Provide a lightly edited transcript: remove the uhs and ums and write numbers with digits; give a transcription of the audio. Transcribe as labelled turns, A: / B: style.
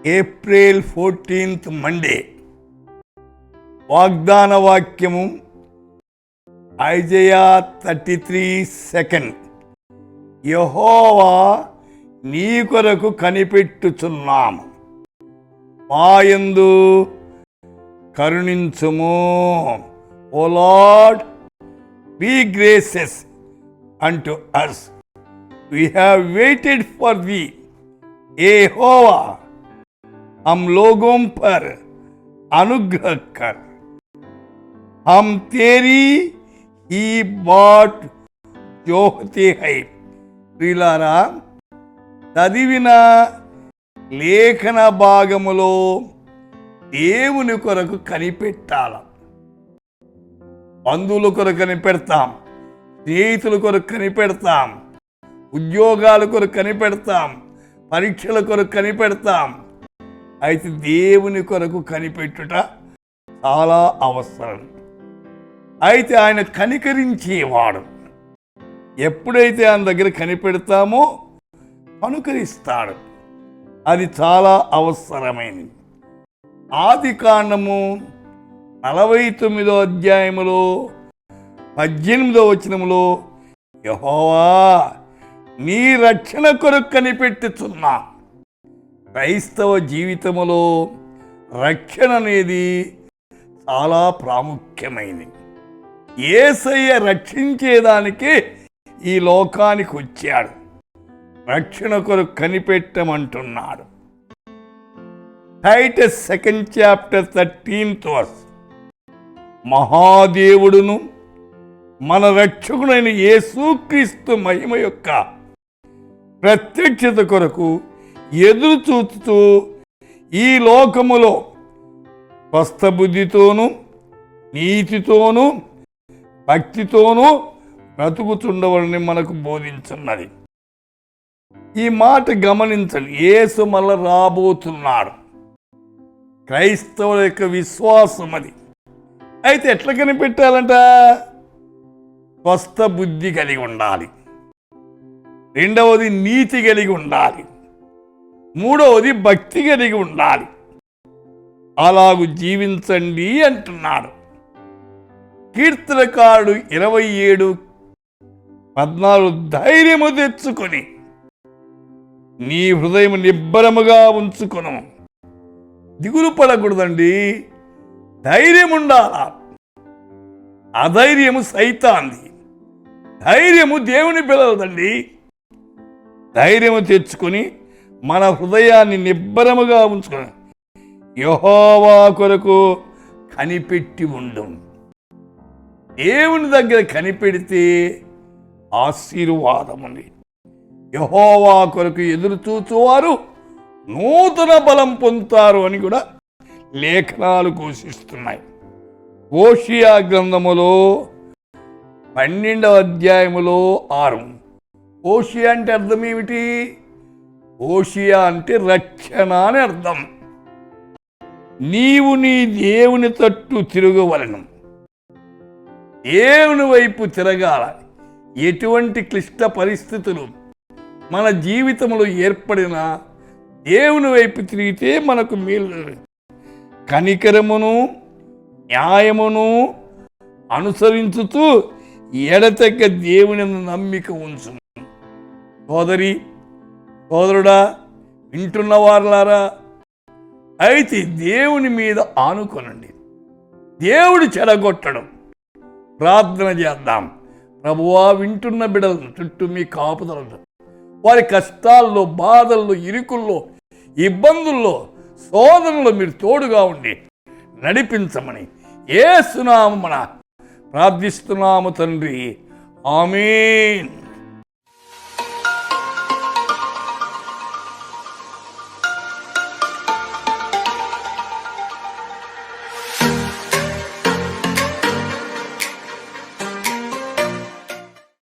A: April 14th Monday. వాగ్దాన వాక్యము Isaiah 33:2. యెహోవా నీ కొరకు కనిపెట్టుచున్నాము, మాయందు కరుణించుము. O Lord, be gracious unto us. We have waited for thee, यहोवा, हम लोगों पर अनुग्रह कर. हम तेरी ही बाट जोहते हैं. ప్రియులారా, చదివిన లేఖన భాగములో దేవుని కొరకు కనిపెట్టాల. బంధువుల కొరకు కనిపెడతాం, స్నేహితుల కొరకు కనిపెడతాం, ఉద్యోగాల కొరకు కనిపెడతాం, పరీక్షల కొరకు కనిపెడతాం. అయితే దేవుని కొరకు కనిపెట్టుట చాలా అవసరం. అయితే ఆయన కనికరించేవాడు. ఎప్పుడైతే ఆయన దగ్గర కనిపెడతామో కనుకరిస్తాడు. అది చాలా అవసరమైనది. ఆదికాండము 49వ అధ్యాయములో 18వ వచనములో, యెహోవా నీ రక్షణ కొరకు కనిపెట్టుచున్నా. క్రైస్తవ జీవితములో రక్షణ అనేది చాలా ప్రాముఖ్యమైనది. యేసయ్య రక్షించేదానికి ఈ లోకానికి వచ్చాడు. రక్షణ కొరకు కనిపెట్టమంటున్నాడు. Titus 2nd chapter 13th verse. మహాదేవుడును మన రక్షకుడైన యేసుక్రీస్తు మహిమ యొక్క ప్రత్యక్షత కొరకు ఎదురు చూస్తూ ఈ లోకములో స్వస్థబుద్ధితోనూ నీతితోనూ భక్తితోనూ బ్రతుకుతుండవలని మనకు బోధించున్నది. ఈ మాట గమనించండి. యేసు మళ్ళా రాబోతున్నాడు. క్రైస్తవుల యొక్క విశ్వాసం అది. అయితే ఎట్లా కనిపెట్టాలంట? స్వస్థ బుద్ధి కలిగి ఉండాలి. రెండవది నీతి కలిగి ఉండాలి. మూడవది భక్తి కలిగి ఉండాలి. అలాగు జీవించండి అంటున్నాడు. కీర్తనకారుడు 27:14, ధైర్యము తెచ్చుకొని నీ హృదయం నిబ్బరముగా ఉంచుకొను. దిగులు పడకూడదండి, ధైర్యం ఉండాలా. అధైర్యము సైతాంది, ధైర్యము దేవుని పిల్లలదండి. ధైర్యము తెచ్చుకొని మన హృదయాన్ని నిబ్బరముగా ఉంచుకొని యెహోవా కొరకు కనిపెట్టి ఉండు. దేవుని దగ్గర కనిపెడితే ఆశీర్వాదముంది. యెహోవా కొరకు ఎదురు చూచువారు నూతన బలం పొందుతారు అని కూడా లేఖనాలు ఘోషిస్తున్నాయి. హోషియా గ్రంథములో 12వ అధ్యాయములో 6. హోషియా అంటే అర్థం ఏమిటి? హోషియా అంటే రక్షణ అని అర్థం. నీవు నీ దేవుని తట్టు తిరగవలెను. దేవుని వైపు తిరగాల. ఎటువంటి క్లిష్ట పరిస్థితులు మన జీవితంలో ఏర్పడిన దేవుని వైపు తిరిగితే మనకు మేలు. కనికరమును న్యాయమును అనుసరించుతూ ఎడతెగక దేవుని నమ్మిక ఉంచు. సోదరి సోదరుడా, వింటున్న వారులారా, అయితే దేవుని మీద ఆనుకొనండి. దేవుడు చెడగొట్టడం. ప్రార్థన చేద్దాం. ప్రభువా, వింటున్న బిడ్డలను చుట్టూ మీ కాపుదలను, వారి కష్టాల్లో, బాధల్లో, ఇరుకుల్లో, ఇబ్బందుల్లో, శోధనలో మీరు తోడుగా ఉండి నడిపించమని యేసు నామమున ప్రార్థిస్తున్నాము తండ్రి. ఆమేన్.